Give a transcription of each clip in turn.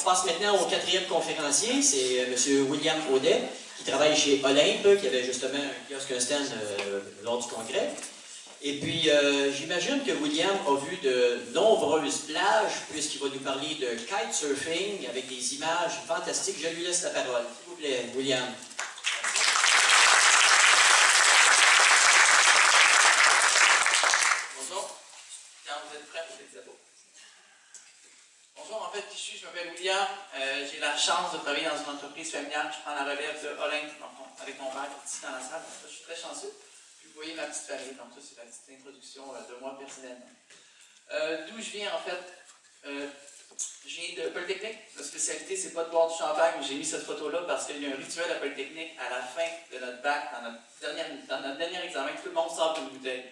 passe maintenant au quatrième conférencier, c'est M. William Audet, qui travaille chez Olympe, qui avait justement un kiosque, un stand lors du congrès. Et puis, j'imagine que William a vu de nombreuses plages, puisqu'il va nous parler de kitesurfing avec des images fantastiques. Je lui laisse la parole. S'il vous plaît, William. Bonjour. Quand vous êtes prêts pour les diapos. Bonjour, en fait, qui je suis? Je m'appelle William. J'ai la chance de travailler dans une entreprise familiale. Je prends la relève de Olympe avec mon père qui est ici dans la salle. Donc, je suis très chanceux. Puis vous voyez ma petite famille. Donc, ça, c'est la petite introduction de moi personnellement. D'où je viens, en fait, je viens de Polytechnique. La spécialité, c'est pas de boire du champagne. J'ai mis cette photo-là parce qu'il y a un rituel à Polytechnique à la fin de notre bac, dans notre dernier examen. Tout le monde sort une bouteille.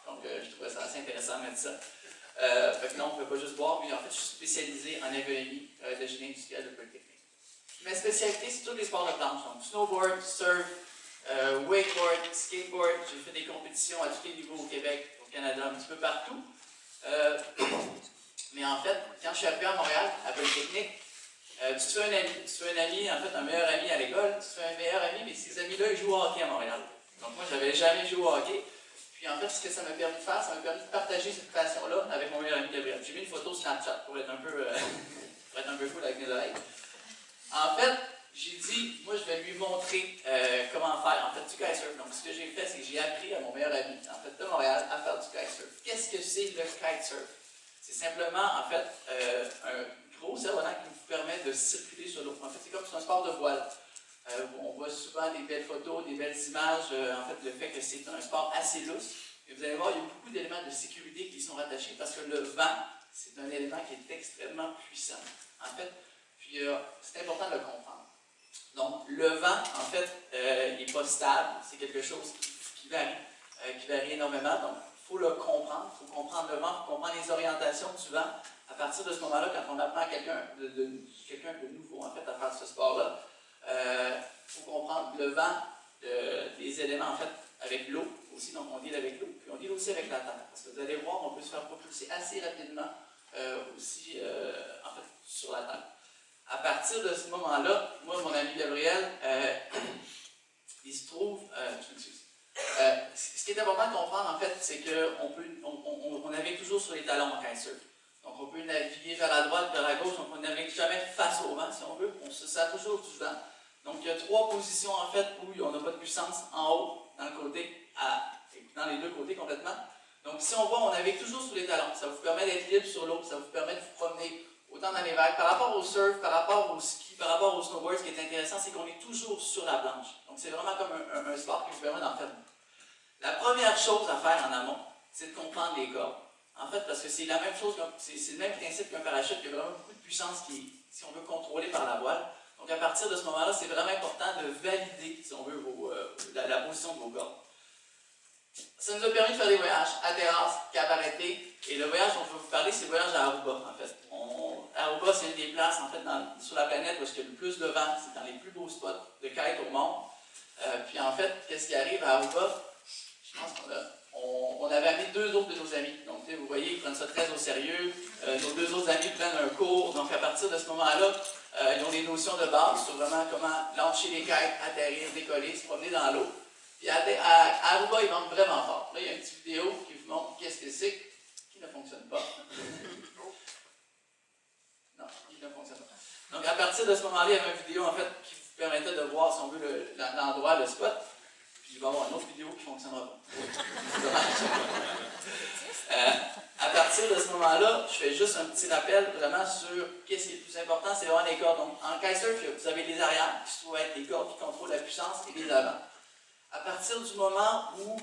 Donc, je trouvais ça assez intéressant de mettre ça. Fait que non, on ne peut pas juste boire. Puis en fait, je suis spécialisé en agronomie de génie industriel de Polytechnique. Ma spécialité, c'est tous les sports de planche. Donc, snowboard, surf, wakeboard, skateboard. J'ai fait des compétitions à tous les niveaux au Québec, au Canada, un petit peu partout. Mais en fait, quand je suis arrivé à Montréal, à Polytechnique, tu te fais un ami. Tu te fais un ami, en fait, un meilleur ami à l'école. Tu te fais un meilleur ami, mais ces amis-là, ils jouent au hockey à Montréal. Donc, moi, je n'avais jamais joué au hockey. Puis en fait, ce que ça m'a permis de faire, ça m'a permis de partager cette passion-là avec mon meilleur ami Gabriel. J'ai mis une photo Snapchat pour être un peu cool avec mes oreilles. En fait, j'ai dit, moi je vais lui montrer comment faire en fait du kitesurf. Donc ce que j'ai fait, c'est que j'ai appris à mon meilleur ami, en fait, de Montréal, à faire du kitesurf. Qu'est-ce que c'est le kitesurf? C'est simplement, en fait, un gros cerf-volant qui vous permet de circuler sur l'eau. En fait, c'est comme un sport de voile. On voit souvent des belles photos, des belles images, en fait, le fait que c'est un sport assez lousse. Et vous allez voir, il y a beaucoup d'éléments de sécurité qui sont rattachés parce que le vent, c'est un élément qui est extrêmement puissant, en fait. Puis, c'est important de le comprendre. Donc, le vent, en fait, il n'est pas stable, c'est quelque chose qui varie énormément. Donc, il faut le comprendre, il faut comprendre le vent, il faut comprendre les orientations du vent. À partir de ce moment-là, quand on apprend quelqu'un de nouveau, en fait, à faire ce sport-là, il faut comprendre le vent, les éléments en fait avec l'eau aussi, donc on deal avec l'eau, puis on deal aussi avec la terre. Parce que vous allez voir, on peut se faire propulser assez rapidement aussi en fait sur la terre. À partir de ce moment-là, moi, mon ami Gabriel, il se trouve, ce qui est important de comprendre en fait, c'est qu'on navigue toujours sur les talons en kitesurf. Donc on peut naviguer vers la droite, vers la gauche, donc on ne navigue jamais face au vent si on veut, on se sert toujours du vent. Donc, il y a trois positions, en fait, où on n'a pas de puissance en haut, dans le côté, dans les deux côtés complètement. Donc, si on voit, on navigue toujours sur les talons. Ça vous permet d'être libre sur l'eau, ça vous permet de vous promener autant dans les vagues. Par rapport au surf, par rapport au ski, par rapport au snowboard, ce qui est intéressant, c'est qu'on est toujours sur la planche. Donc, c'est vraiment comme un sport qui vous permet d'en faire beaucoup. La première chose à faire en amont, c'est de comprendre les cordes. En fait, parce que c'est la même chose, c'est le même principe qu'un parachute, il y a vraiment beaucoup de puissance qui, si on veut, contrôler par la voile. Donc, à partir de ce moment-là, c'est vraiment important de valider, si on veut, la position de vos cordes. Ça nous a permis de faire des voyages à Terrasse, Cap-Arrêté. Et le voyage dont je vais vous parler, c'est le voyage à Aruba, en fait. Aruba, c'est une des places, en fait, sur la planète où il y a le plus de vent. C'est dans les plus beaux spots de kite au monde. Puis, en fait, qu'est-ce qui arrive à Aruba? Je pense qu'on avait amené deux autres de nos amis. Donc, vous voyez, ils prennent ça très au sérieux. Nos deux autres amis prennent un cours. Donc, à partir de ce moment-là, ils ont des notions de base sur vraiment comment lancer les kites, atterrir, décoller, se promener dans l'eau. Puis à Aruba, ils vendent vraiment fort. Là, il y a une petite vidéo qui vous montre qu'est-ce que c'est qui ne fonctionne pas. Non, qui ne fonctionne pas. Donc, à partir de ce moment-là, il y avait une vidéo en fait qui vous permettait de voir, si on veut, l'endroit, le spot. Puis il va y avoir une autre vidéo qui ne fonctionnera pas. À partir de ce moment-là, je fais juste un petit rappel vraiment sur qu'est-ce qui est le plus important, c'est vraiment les cordes. Donc, en kitesurf, vous avez les arrières, qui se trouvent être les cordes qui contrôlent la puissance, et les avant. À partir du moment où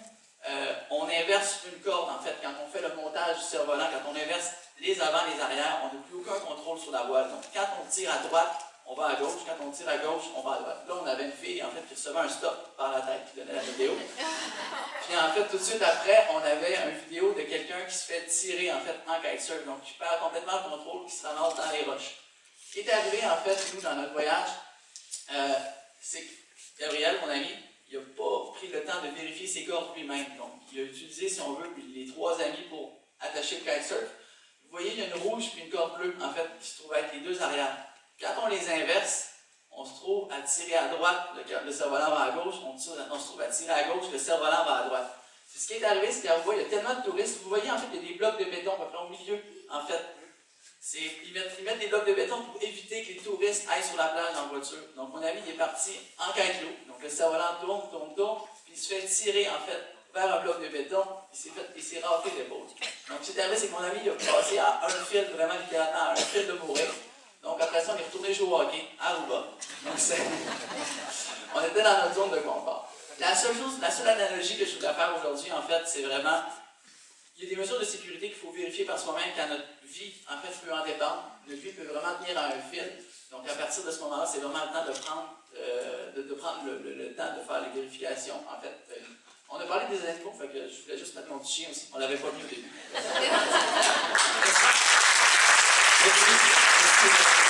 on inverse une corde, en fait, quand on fait le montage du cerf-volant, quand on inverse les avant, les arrières, on n'a plus aucun contrôle sur la voile. Donc, quand on tire à droite, on va à gauche. Quand on tire à gauche, on va à droite. Là, on avait une fille, en fait, qui recevait un stop par la tête, qui donnait la vidéo. Puis, en fait, tout de suite après, on avait une vidéo de quelqu'un qui se fait tirer, en fait, en kitesurf. Donc, qui perd complètement le contrôle, qui se ramasse dans les roches. Ce qui est arrivé, en fait, nous, dans notre voyage, c'est que Gabriel, mon ami, il n'a pas pris le temps de vérifier ses cordes lui-même. Donc, il a utilisé, si on veut, les trois amis pour attacher le kitesurf. Vous voyez, il y a une rouge puis une corde bleue, en fait, qui se trouve être les deux arrières. Quand on les inverse, on se trouve à tirer à droite, le cerf-volant va à gauche, on se trouve à tirer à gauche, le cerf-volant va à droite. Puis ce qui est arrivé, c'est qu'à vous voyez, il y a tellement de touristes, vous voyez en fait, il y a des blocs de béton à peu près au milieu, en fait. Ils mettent des blocs de béton pour éviter que les touristes aillent sur la plage en voiture. Donc mon ami il est parti en quinquelot, donc le cerf-volant tourne, puis il se fait tirer en fait vers un bloc de béton, il s'est raflé l'épaule. Donc ce qui est arrivé, c'est que mon ami il a passé à un fil, vraiment littéralement à un fil de mourir. Donc après ça, on est retourné jouer au hockey à Aruba. Donc on était dans notre zone de confort. La seule analogie que je voudrais faire aujourd'hui, en fait, c'est vraiment, il y a des mesures de sécurité qu'il faut vérifier par soi-même quand notre vie, en fait, peut en dépendre. Notre vie peut vraiment tenir à un fil. Donc à partir de ce moment-là, c'est vraiment le temps de prendre le temps de faire les vérifications. En fait, on a parlé des animaux, fait que je voulais juste mettre mon petit chien aussi. On ne l'avait pas mis au début. Merci.